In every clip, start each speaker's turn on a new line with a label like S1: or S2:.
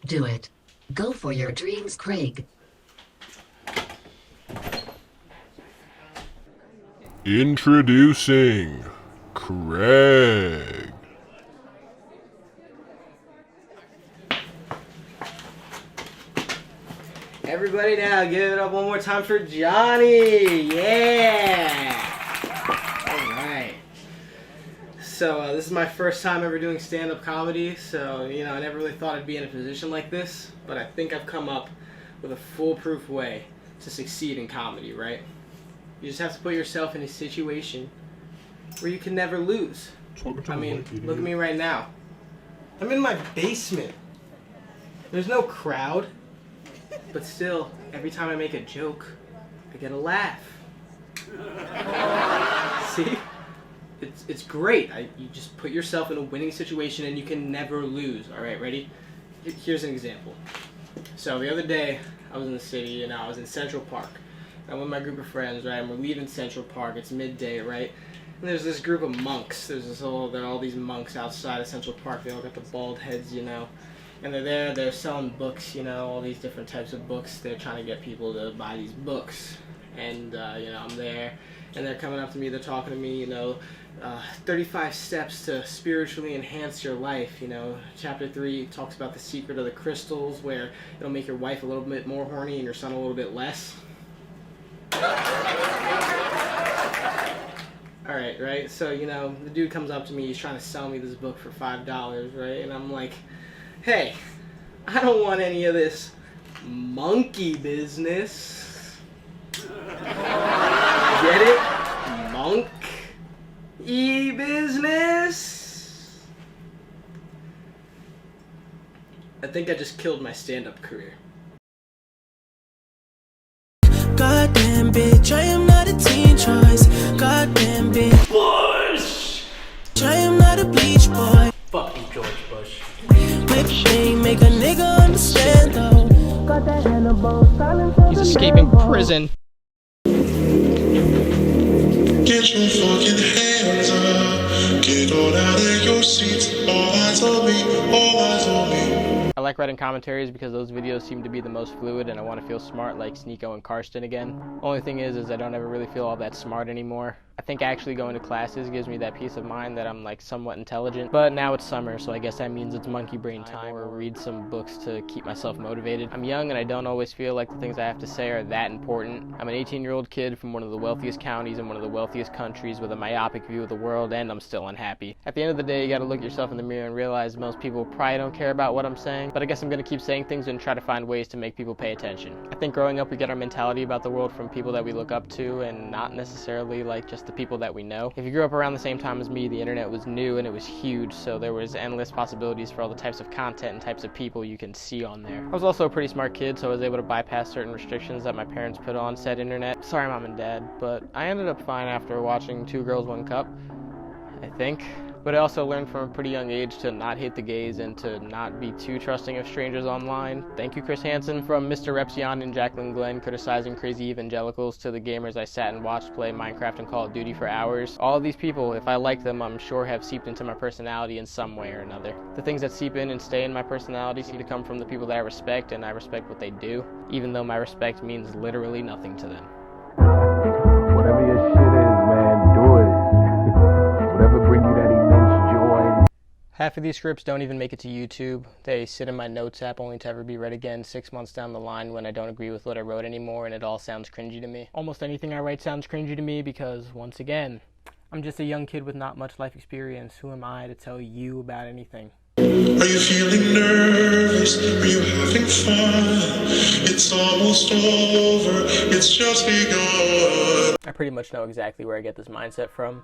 S1: Do it. Go for your dreams, Craig.
S2: Introducing Craig.
S3: Everybody now, give it up one more time for Johnny. Yeah. All right. So this is my first time ever doing stand-up comedy. So, I never really thought I'd be in a position like this, but I think I've come up with a foolproof way to succeed in comedy, right? You just have to put yourself in a situation where you can never lose. I mean, look at me right now. I'm in my basement. There's no crowd. But still, every time I make a joke, I get a laugh. See? It's great. You just put yourself in a winning situation and you can never lose. All right, ready? Here's an example. So the other day, I was in the city and I was in Central Park. I'm with my group of friends, right? And we're leaving Central Park. It's midday, right? And there's this group of monks. There are all these monks outside of Central Park. They all got the bald heads, And they're selling books, all these different types of books. They're trying to get people to buy these books. And, I'm there, and they're coming up to me, they're talking to me, 35 steps to spiritually enhance your life, Chapter 3 talks about the secret of the crystals, where it'll make your wife a little bit more horny and your son a little bit less. Alright, right? So, the dude comes up to me, he's trying to sell me this book for $5, right? And I'm like, hey, I don't want any of this monkey business. Get it? Monkey business? I think I just killed my stand-up career.
S4: Goddamn bitch, I am not a teen choice. Goddamn bitch,
S3: Bush!
S4: I am not a bleach boy.
S3: Fuck you, George Bush.
S4: Whip chain, make a nigga understand though. Got that Hannibal silence.
S3: He's escaping prison.
S5: Get your fucking hands up. Get on out of your seats. All eyes on me. All eyes on me.
S3: I like writing commentaries because those videos seem to be the most fluid and I want to feel smart like Sneeko and Karsten again. Only thing is I don't ever really feel all that smart anymore. I think actually going to classes gives me that peace of mind that I'm like somewhat intelligent. But now it's summer, so I guess that means it's monkey brain time, or read some books to keep myself motivated. I'm young and I don't always feel like the things I have to say are that important. I'm an 18-year-old kid from one of the wealthiest counties in one of the wealthiest countries with a myopic view of the world, and I'm still unhappy. At the end of the day, you gotta look yourself in the mirror and realize most people probably don't care about what I'm saying, but I guess I'm gonna keep saying things and try to find ways to make people pay attention. I think growing up we get our mentality about the world from people that we look up to and not necessarily like just the people that we know. If you grew up around the same time as me, the internet was new and it was huge, so there was endless possibilities for all the types of content and types of people you can see on there. I was also a pretty smart kid, so I was able to bypass certain restrictions that my parents put on said internet. Sorry, Mom and Dad, but I ended up fine after watching Two Girls, One Cup, I think. But I also learned from a pretty young age to not hate the gays and to not be too trusting of strangers online. Thank you, Chris Hansen. From Mr. Repsion and Jacqueline Glenn criticizing crazy evangelicals to the gamers I sat and watched play Minecraft and Call of Duty for hours. All of these people, if I like them, I'm sure have seeped into my personality in some way or another. The things that seep in and stay in my personality seem to come from the people that I respect, and I respect what they do, even though my respect means literally nothing to them.
S6: Whatever your shit is, man, do it. Whatever bring you that immense joy.
S3: Half of these scripts don't even make it to YouTube. They sit in my notes app only to ever be read again 6 months down the line when I don't agree with what I wrote anymore and it all sounds cringy to me. Almost anything I write sounds cringy to me because, once again, I'm just a young kid with not much life experience. Who am I to tell you about anything?
S5: Are you feeling nervous? Are you having fun? It's almost over. It's just begun.
S3: I pretty much know exactly where I get this mindset from.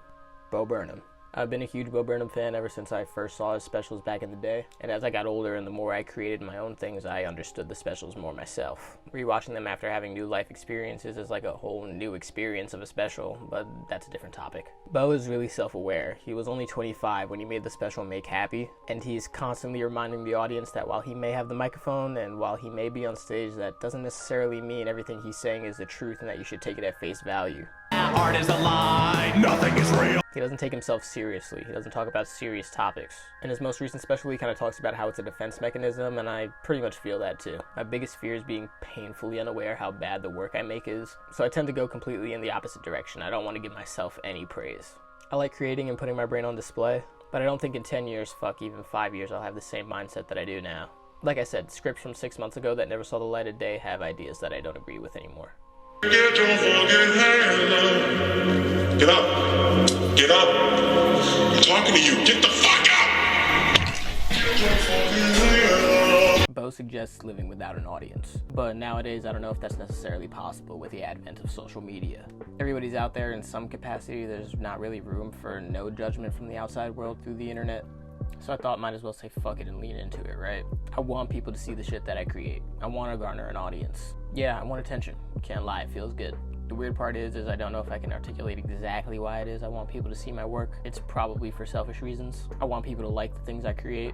S3: Bo Burnham. I've been a huge Bo Burnham fan ever since I first saw his specials back in the day, and as I got older and the more I created my own things, I understood the specials more myself. Rewatching them after having new life experiences is like a whole new experience of a special, but that's a different topic. Bo is really self-aware. He was only 25 when he made the special Make Happy, and he's constantly reminding the audience that while he may have the microphone and while he may be on stage, that doesn't necessarily mean everything he's saying is the truth and that you should take it at face value.
S7: my art is a lie. Nothing is real.
S3: He doesn't take himself seriously. He doesn't talk about serious topics. In his most recent special, he kind of talks about how it's a defense mechanism, and I pretty much feel that too. My biggest fear is being painfully unaware how bad the work I make is, so I tend to go completely in the opposite direction. I don't want to give myself any praise. I like creating and putting my brain on display, but I don't think in 10 years, fuck, even 5 years, I'll have the same mindset that I do now. Like I said, scripts from 6 months ago that never saw the light of day have ideas that I don't agree with anymore.
S5: Get your fucking hand up. Get up. Get up. I'm talking to you. Get the fuck up. Get your fucking hand up.
S3: Bo suggests living without an audience, but nowadays I don't know if that's necessarily possible with the advent of social media. Everybody's out there in some capacity. There's not really room for no judgment from the outside world through the internet. So I thought might as well say fuck it and lean into it, right? I want people to see the shit that I create. I want to garner an audience. Yeah, I want attention. Can't lie, it feels good. The weird part is I don't know if I can articulate exactly why it is I want people to see my work. It's probably for selfish reasons. I want people to like the things I create.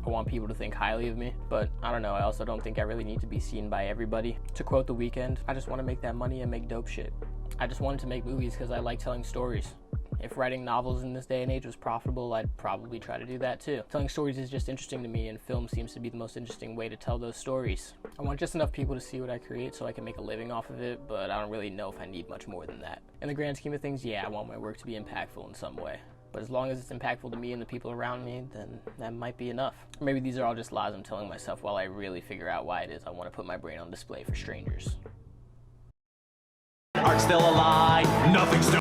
S3: I want people to think highly of me, but I don't know, I also don't think I really need to be seen by everybody. To quote The Weeknd, I just want to make that money and make dope shit. I just wanted to make movies because I like telling stories. If writing novels in this day and age was profitable, I'd probably try to do that too. Telling stories is just interesting to me, and film seems to be the most interesting way to tell those stories. I want just enough people to see what I create so I can make a living off of it, but I don't really know if I need much more than that. In the grand scheme of things, yeah, I want my work to be impactful in some way. But as long as it's impactful to me and the people around me, then that might be enough. Or maybe these are all just lies I'm telling myself while I really figure out why it is I want to put my brain on display for strangers.
S7: Art's still a lie. Nothing's still